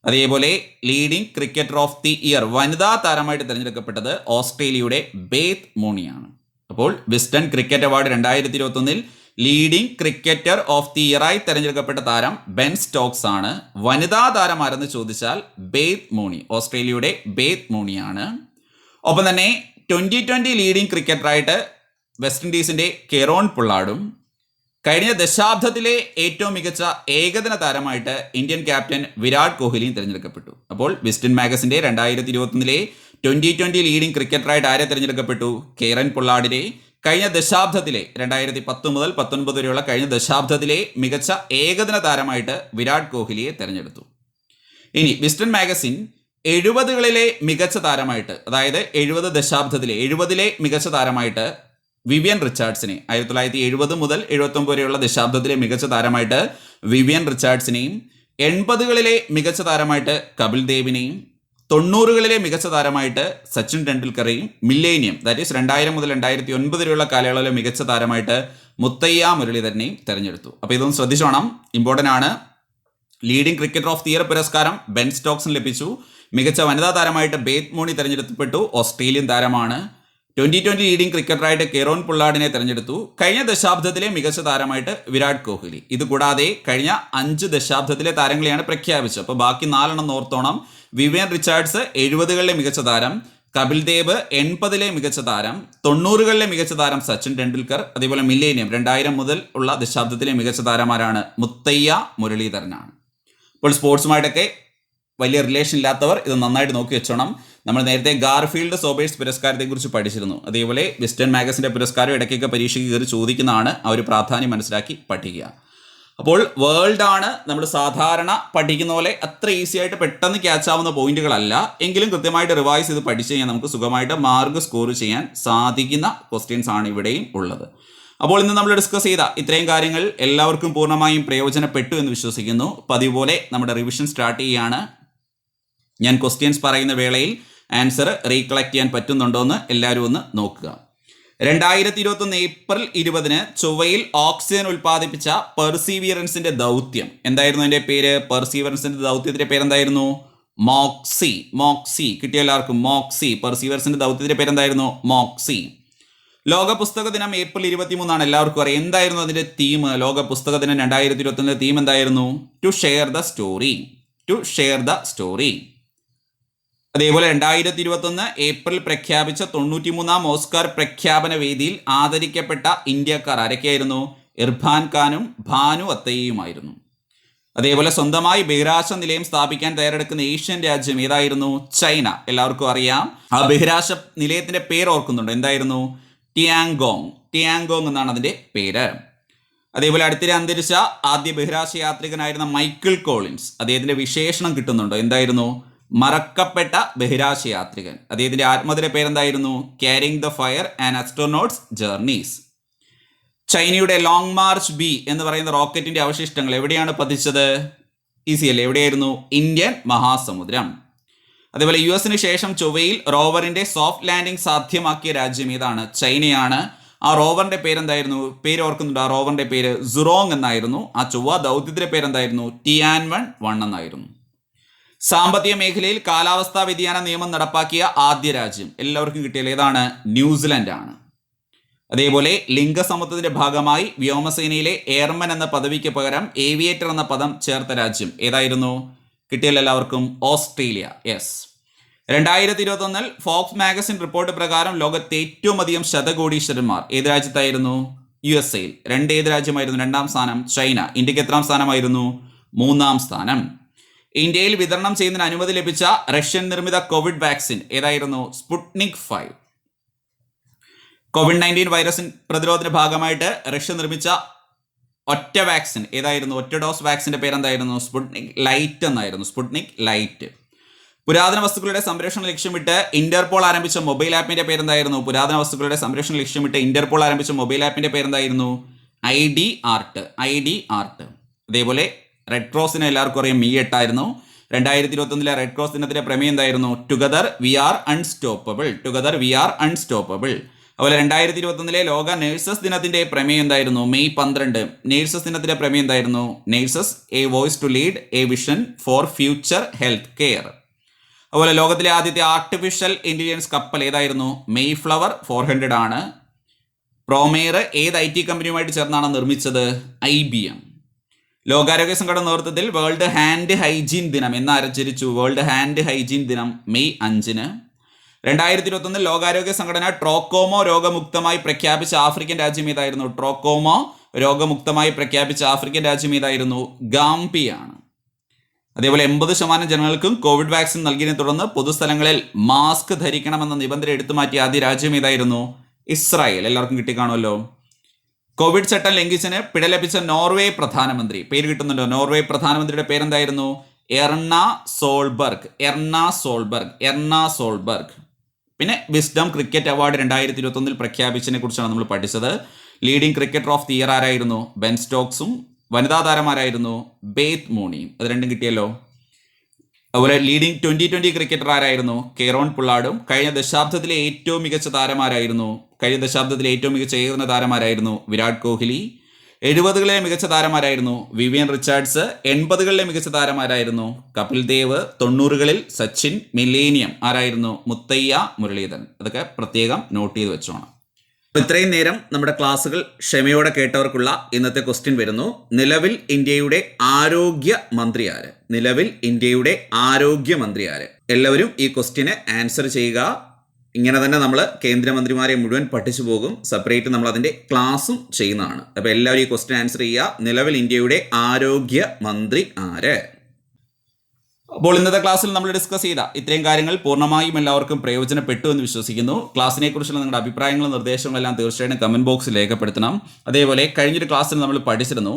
A: അതേപോലെ leading cricketer of the year വനിതാ താരമായിട്ട് തെരഞ്ഞെടുക്കപ്പെട്ടത് ഓസ്ട്രേലിയയുടെ ബേത്ത് മൂണിയാണ്. അപ്പോൾ Wisden cricket award 2021 leading cricketer of the ഇയറായി തെരഞ്ഞെടുക്കപ്പെട്ട താരം ബെൻ സ്റ്റോക്സ് ആണ്. വനിതാ താരം ആരെന്ന് ചോദിച്ചാൽ ബേത്ത് മൂണി. ഓസ്ട്രേലിയയുടെ ബേത്ത് മൂണിയാണ്. ഒപ്പം തന്നെ 2020 ലീഡിംഗ് ക്രിക്കറ്ററായിട്ട് വെസ്റ്റ് ഇൻഡീസിന്റെ കെറോൺ പൊള്ളാർഡും കഴിഞ്ഞ ദശാബ്ദത്തിലെ ഏറ്റവും മികച്ച ഏകദിന താരമായിട്ട് ഇന്ത്യൻ ക്യാപ്റ്റൻ വിരാട് കോഹ്ലിയും തിരഞ്ഞെടുക്കപ്പെട്ടു. അപ്പോൾ വിസ്ഡൻ മാഗസിന്റെ 2021 2020 ലീഡിംഗ് ക്രിക്കറ്ററായിട്ട് ആരെ തിരഞ്ഞെടുക്കപ്പെട്ടു? കെറോൺ പൊള്ളാർഡിനെ. കഴിഞ്ഞ ദശാബ്ദത്തിലെ 2010 മുതൽ 19 വരെയുള്ള കഴിഞ്ഞ ദശാബ്ദത്തിലെ മികച്ച ഏകദിന താരമായിട്ട് വിരാട് കോഹ്ലിയെ തിരഞ്ഞെടുത്തു. ഇനി വിസ്ഡൻ മാഗസിൻ 70കളിലെ മികച്ച താരമായിട്ട്, അതായത് 70 ദശാബ്ദത്തിലെ 70ലെ മികച്ച താരമായിട്ട് വിവിയൻ റിച്ചാർഡ്സിനെ 1970 മുതൽ 79 വരെയുള്ള ദശാബ്ദത്തിലെ മികച്ച താരമായിട്ട് വിവിയൻ റിച്ചാർഡ്സിനെയും 80കളിലെ മികച്ച താരമായിട്ട് കപിൽ ദേവിനെയും 90കളിലെ മികച്ച താരമായിട്ട് സച്ചിൻ ടെണ്ടുൽക്കറേയും മില്ലേനിയം ദാറ്റ് ഈസ് 2000 മുതൽ 2009 വരെയുള്ള കാലയളവിലെ മികച്ച താരമായിട്ട് മുത്തയ്യ മുരളീധരനെയും തെരഞ്ഞെടുത്തു. അപ്പോൾ ഇതൊന്ന് ശ്രദ്ധിച്ചോണം, ഇമ്പോർട്ടൻ്റ് ആണ്. Leading cricketer of the year പുരസ്കാരം ബെൻ സ്റ്റോക്സിന് ലഭിച്ചു. മികച്ച വനിതാ താരമായിട്ട് ബേത്ത് മൂണി തെരഞ്ഞെടുക്കപ്പെട്ടു. ഓസ്ട്രേലിയൻ താരമാണ്. 2020 ലീഡിംഗ് ക്രിക്കറ്ററായിട്ട് കെറോൺ പൊള്ളാർഡിനെ തെരഞ്ഞെടുത്തു. കഴിഞ്ഞ ദശാബ്ദത്തിലെ മികച്ച താരമായിട്ട് വിരാട് കോഹ്ലി. ഇതുകൂടാതെ കഴിഞ്ഞ 5 ദശാബ്ദത്തിലെ താരങ്ങളെയാണ് പ്രഖ്യാപിച്ചത്. അപ്പോൾ ബാക്കി 4 ഓർത്തോണം. വിവിയൻ റിച്ചാർഡ്സ് 70കളിലെ മികച്ച താരം, കപിൽ ദേവ് 80ലെ മികച്ച താരം, 90കളിലെ മികച്ച താരം സച്ചിൻ ടെണ്ടുൽക്കർ, അതേപോലെ മില്ലേനിയം 2000 മുതൽ ഉള്ള ദശാബ്ദത്തിലെ മികച്ച താരമാരാണ് മുത്തയ്യ മുരളീധരനാണ്. ഇപ്പോൾ സ്പോർട്സുമായിട്ടൊക്കെ വലിയ റിലേഷൻ ഇല്ലാത്തവർ ഇത് നന്നായിട്ട് നോക്കി വെച്ചോണം. നമ്മൾ നേരത്തെ ഗാർഫീൽഡ് സോബേഴ്സ് പുരസ്കാരത്തെക്കുറിച്ച് പഠിച്ചിരുന്നു. അതേപോലെ വിസ്ഡൻ മാഗസിൻ്റെ പുരസ്കാരം ഇടയ്ക്കൊക്കെ പരീക്ഷയ്ക്ക് കയറി ചോദിക്കുന്നതാണ്. ആ ഒരു പ്രാധാന്യം മനസ്സിലാക്കി പഠിക്കുക. അപ്പോൾ വേൾഡ് ആണ് നമ്മൾ സാധാരണ പഠിക്കുന്ന പോലെ അത്ര ഈസി ആയിട്ട് പെട്ടെന്ന് ക്യാച്ച് ആവുന്ന പോയിന്റുകളല്ല. എങ്കിലും കൃത്യമായിട്ട് റിവൈസ് ചെയ്ത് പഠിച്ചു കഴിഞ്ഞാൽ നമുക്ക് സുഖമായിട്ട് മാർക്ക് സ്കോർ ചെയ്യാൻ സാധിക്കുന്ന ക്വസ്റ്റ്യൻസ് ആണ് ഇവിടെയും ഉള്ളത്. അപ്പോൾ ഇന്ന് നമ്മൾ ഡിസ്കസ് ചെയ്ത ഇത്രയും കാര്യങ്ങൾ എല്ലാവർക്കും പൂർണ്ണമായും പ്രയോജനപ്പെട്ടു എന്ന് വിശ്വസിക്കുന്നു. പതിവ് പോലെ നമ്മുടെ റിവിഷൻ സ്റ്റാർട്ട് ചെയ്യുകയാണ്. ഞാൻ ക്വസ്റ്റ്യൻസ് പറയുന്ന വേളയിൽ ആൻസർ റീകളക്ട് ചെയ്യാൻ പറ്റുന്നുണ്ടോ എന്ന് എല്ലാവരും ഒന്ന് നോക്കുക. 2021 ഏപ്രിൽ 20 ചൊവ്വയിൽ ഓക്സിജൻ ഉൽപ്പാദിപ്പിച്ച പെർസീവിയറൻസിന്റെ ദൗത്യം എന്തായിരുന്നു? അതിന്റെ പേര് പെർസീവിയറൻസിന്റെ ദൗത്യത്തിന്റെ പേരെന്തായിരുന്നു? മോക്സി. മോക്സി കിട്ടിയ എല്ലാവർക്കും മോക്സി. പെർസീവിയറൻസിന്റെ ദൗത്യത്തിന്റെ പേരെന്തായിരുന്നു? മോക്സി. ലോക പുസ്തക ദിനം ഏപ്രിൽ 23 എല്ലാവർക്കും അറിയാം. എന്തായിരുന്നു അതിന്റെ തീം? ലോക പുസ്തക ദിനം 2021 തീം എന്തായിരുന്നു? To share the story. To share the story. അതേപോലെ 2021 ഏപ്രിൽ പ്രഖ്യാപിച്ച 93ാം ഓസ്കാർ പ്രഖ്യാപന വേദിയിൽ ആദരിക്കപ്പെട്ട ഇന്ത്യക്കാർ ആരൊക്കെയായിരുന്നു? ഇർഫാൻ ഖാനും ഭാനു അത്തയ്യയുമായിരുന്നു. അതേപോലെ സ്വന്തമായി ബഹിരാകാശ നിലയം സ്ഥാപിക്കാൻ തയ്യാറെടുക്കുന്ന ഏഷ്യൻ രാജ്യം ഏതായിരുന്നു? ചൈന. എല്ലാവർക്കും അറിയാം. ആ ബഹിരാകാശ നിലയത്തിന്റെ പേര് ഓർക്കുന്നുണ്ടോ? എന്തായിരുന്നു? ടിയാങ്കോങ്. ടിയാങ്കോങ് എന്നാണ് അതിന്റെ പേര്. അതേപോലെ അടുത്തിടെ അന്തരിച്ച ആദ്യ ബഹിരാകാശ യാത്രികനായിരുന്ന മൈക്കിൾ കോളിൻസ്, അദ്ദേഹത്തിന്റെ വിശേഷണം കിട്ടുന്നുണ്ടോ? എന്തായിരുന്നു? മറക്കപ്പെട്ട ബഹിരാകാശ യാത്രികൻ. അദ്ദേഹത്തിന്റെ ആത്മകഥയുടെ പേരെന്തായിരുന്നു? Carrying the fire and astronaut's journeys. ചൈനയുടെ ലോങ് മാർച്ച് ബി എന്ന് പറയുന്ന റോക്കറ്റിന്റെ അവശിഷ്ടങ്ങൾ എവിടെയാണ് പതിച്ചത്? ഈസി അല്ലേ? എവിടെയായിരുന്നു? ഇന്ത്യൻ മഹാസമുദ്രം. അതേപോലെ US ശേഷം ചൊവ്വയിൽ റോവറിന്റെ സോഫ്റ്റ് ലാൻഡിംഗ് സാധ്യമാക്കിയ രാജ്യം ഏതാണ്? ചൈനയാണ്. ആ റോവറിന്റെ പേരെന്തായിരുന്നു? പേര് ഓർക്കുന്നുണ്ട്? ആ റോവറിന്റെ പേര് സുറോങ് എന്നായിരുന്നു. ആ ചൊവ്വ ദൗത്യത്തിന്റെ പേരെന്തായിരുന്നു? ടിയാൻവൺ എന്നായിരുന്നു. സാമ്പത്തിക മേഖലയിൽ കാലാവസ്ഥാ വ്യതിയാന നിയമം നടപ്പാക്കിയ ആദ്യ രാജ്യം എല്ലാവർക്കും കിട്ടിയാൽ ഏതാണ്? ന്യൂസിലൻഡ് ആണ്. അതേപോലെ ലിംഗസമത്വത്തിന്റെ ഭാഗമായി വ്യോമസേനയിലെ എയർമൻ എന്ന പദവിക്ക് പകരം ഏവിയേറ്റർ എന്ന പദം ചേർത്ത രാജ്യം ഏതായിരുന്നു? കിട്ടിയല്ലോ എല്ലാവർക്കും? Australia. Yes. 2021 Fox magazine report പ്രകാരം ലോകത്തെ ഏറ്റവും അധികം ശതകോടീശ്വരന്മാർ ഏത് രാജ്യത്തായിരുന്നു? USA. ഏത് രാജ്യമായിരുന്നു? 2ാം സ്ഥാനം ചൈന. ഇന്ത്യക്ക് എത്രാം സ്ഥാനമായിരുന്നു? 3ാം സ്ഥാനം. ഇന്ത്യയിൽ വിതരണം ചെയ്യുന്നതിന് അനുമതി ലഭിച്ച റഷ്യൻ നിർമ്മിത കോവിഡ് വാക്സിൻ ഏതായിരുന്നു? സ്പുട്നിക് 5. COVID-19 വൈറസ് പ്രതിരോധത്തിന്റെ ഭാഗമായിട്ട് റഷ്യ നിർമ്മിച്ച ഒറ്റ വാക്സിൻ ഏതായിരുന്നു? ഒറ്റ ഡോസ് വാക്സിന്റെ പേരെന്തായിരുന്നു? സ്പുട്നിക് ലൈറ്റ് എന്നായിരുന്നു. Sputnik light. പുരാതന വസ്തുക്കളുടെ സംരക്ഷണം ലക്ഷ്യമിട്ട് ഇന്റർപോൾ ആരംഭിച്ച മൊബൈൽ ആപ്പിന്റെ പേരെന്തായിരുന്നു? പുരാതന വസ്തുക്കളുടെ സംരക്ഷണം ലക്ഷ്യമിട്ട് ഇന്റർപോൾ ആരംഭിച്ച മൊബൈൽ ആപ്പിന്റെ പേരെന്തായിരുന്നു? ID art. അതേപോലെ റെഡ് ക്രോസിന് എല്ലാവർക്കും അറിയാം മെയ് 8 ആയിരുന്നു. 2021 റെഡ് ക്രോസ് ദിനത്തിന്റെ പ്രമേയം എന്തായിരുന്നു? Together we are unstoppable. അതുപോലെ 2021 ലോക നഴ്സസ് ദിനത്തിന്റെ പ്രമേയം എന്തായിരുന്നു? മെയ് 12. നഴ്സസ് ദിനത്തിന്റെ പ്രമേയം എന്തായിരുന്നു? Nurses a voice to lead a vision for future health care. അതുപോലെ ലോകത്തിലെ ആദ്യത്തെ ആർട്ടിഫിഷ്യൽ ഇന്റലിജൻസ് കപ്പൽ ഏതായിരുന്നു? മെയ് ഫ്ലവർ 400 ആണ്. പ്രോമെയർ ഏത് IT കമ്പനിയുമായിട്ട് ചേർന്നാണ് നിർമ്മിച്ചത്? IBM. ലോകാരോഗ്യ സംഘടന നേതൃത്വത്തിൽ വേൾഡ് ഹാൻഡ് ഹൈജീൻ ദിനം എന്ന് ആചരിച്ചു. വേൾഡ് ഹാൻഡ് ഹൈജീൻ ദിനം മെയ് 5. 2021 ലോകാരോഗ്യ സംഘടന ട്രോക്കോമോ രോഗമുക്തമായി പ്രഖ്യാപിച്ച ആഫ്രിക്കൻ രാജ്യം ഏതായിരുന്നു? ട്രോക്കോമോ രോഗമുക്തമായി പ്രഖ്യാപിച്ച ആഫ്രിക്കൻ രാജ്യം ഏതായിരുന്നു? ഗാംബിയാണ്. അതേപോലെ 80% ജനങ്ങൾക്കും കോവിഡ് വാക്സിൻ നൽകിയതിനെ തുടർന്ന് പൊതുസ്ഥലങ്ങളിൽ മാസ്ക് ധരിക്കണമെന്ന നിബന്ധന എടുത്തുമാറ്റിയ ആദ്യ രാജ്യം ഏതായിരുന്നു? ഇസ്രായേൽ. എല്ലാവർക്കും കിട്ടിക്കാണുമല്ലോ. കോവിഡ് ചട്ടം ലംഘിച്ചതിന് പിഴ ലഭിച്ച നോർവേ പ്രധാനമന്ത്രി പേര് കിട്ടുന്നുണ്ടോ? നോർവേ പ്രധാനമന്ത്രിയുടെ പേരെന്തായിരുന്നു? എർണ സോൾബർഗ്. പിന്നെ വിസ്ഡം ക്രിക്കറ്റ് അവാർഡ് 2021 പ്രഖ്യാപിച്ചതിനെ കുറിച്ചാണ് നമ്മൾ പഠിച്ചത്. Leading cricketer of the year ആരായിരുന്നു? ബെൻ സ്റ്റോക്സും. വനിതാ താരമാരായിരുന്നു? ബേത്ത് മൂണിയും. അത് രണ്ടും കിട്ടിയല്ലോ. അതുപോലെ ലീഡിംഗ് 2020 ക്രിക്കറ്റർ ആരായിരുന്നു? കെറോൺ പുള്ളാർഡും. കഴിഞ്ഞ ദശാബ്ദത്തിലെ ഏറ്റവും മികച്ച ഏകദിന താരമാരായിരുന്നു? വിരാട് കോഹ്ലി. 70കളിലെ മികച്ച താരമാരായിരുന്നു? Vivian Richards. 80കളിലെ മികച്ച താരമാരായിരുന്നു? കപിൽ ദേവ്. 90കളിൽ സച്ചിൻ. മില്ലേനിയം ആരായിരുന്നു? മുത്തയ്യ മുരളീധരൻ. അതൊക്കെ പ്രത്യേകം നോട്ട് ചെയ്ത് വെച്ചോണം. ഇത്രയും നേരം നമ്മുടെ ക്ലാസ്സുകൾ ക്ഷമയോടെ കേട്ടവർക്കുള്ള ഇന്നത്തെ ക്വസ്റ്റ്യൻ വരുന്നു. നിലവിൽ ഇന്ത്യയുടെ ആരോഗ്യ മന്ത്രി ആര്? എല്ലാവരും ഈ ക്വസ്റ്റ്യന് ആൻസർ ചെയ്യുക. ഇങ്ങനെ തന്നെ നമ്മൾ കേന്ദ്രമന്ത്രിമാരെ മുഴുവൻ പഠിച്ചു പോകും. സെപ്പറേറ്റ് നമ്മൾ അതിൻ്റെ ക്ലാസ്സും ചെയ്യുന്നതാണ്. അപ്പോൾ എല്ലാവരും ഈ ക്വസ്റ്റ്യൻ ആൻസർ ചെയ്യുക. നിലവിൽ ഇന്ത്യയുടെ ആരോഗ്യ മന്ത്രി ആര്? അപ്പോൾ ഇന്നത്തെ ക്ലാസ്സിൽ നമ്മൾ ഡിസ്കസ് ചെയ്ത ഇത്രയും കാര്യങ്ങൾ പൂർണ്ണമായും എല്ലാവർക്കും പ്രയോജനപ്പെട്ടു എന്ന് വിശ്വസിക്കുന്നു. ക്ലാസ്സിനെ കുറിച്ചുള്ള നിങ്ങളുടെ അഭിപ്രായങ്ങളും നിർദ്ദേശങ്ങളെല്ലാം തീർച്ചയായിട്ടും കമൻറ്റ് ബോക്സിൽ രേഖപ്പെടുത്തണം. അതേപോലെ കഴിഞ്ഞൊരു ക്ലാസ്സിൽ നമ്മൾ പഠിച്ചിരുന്നു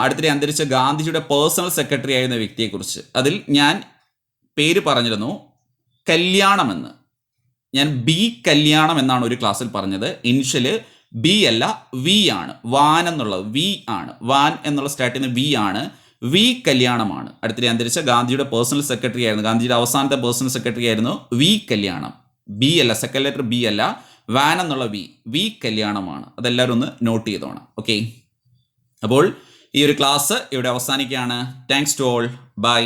A: അടുത്തിടെ അന്തരിച്ച ഗാന്ധിജിയുടെ പേഴ്സണൽ സെക്രട്ടറി ആയിരുന്ന വ്യക്തിയെക്കുറിച്ച്. അതിൽ ഞാൻ പേര് പറഞ്ഞിരുന്നു കല്യാണമെന്ന്. ഞാൻ ബി കല്യാണം എന്നാണ് ഒരു ക്ലാസ്സിൽ പറഞ്ഞത്. ഇനിഷ്യല് ബി അല്ല വി ആണ്. വാൻ എന്നുള്ളത് വി ആണ്. വാൻ എന്നുള്ള സ്റ്റാർട്ട് ചെയ്യുന്ന വി ആണ്. വി കല്യാണമാണ്. അടുത്തിടെ അന്തരിച്ച ഗാന്ധിജിയുടെ പേഴ്സണൽ സെക്രട്ടറി ആയിരുന്നു. ഗാന്ധിജിയുടെ അവസാനത്തെ പേഴ്സണൽ സെക്രട്ടറി ആയിരുന്നു വി കല്യാണം. ബി അല്ല, സെക്കൻഡ് ലെറ്റർ ബി അല്ല, വാൻ എന്നുള്ള വി കല്യാണമാണ്. അതെല്ലാവരും ഒന്ന് നോട്ട് ചെയ്തോണം. ഓക്കെ, അപ്പോൾ ഈ ഒരു ക്ലാസ് ഇവിടെ അവസാനിക്കുകയാണ്. Thanks to all. ബൈ.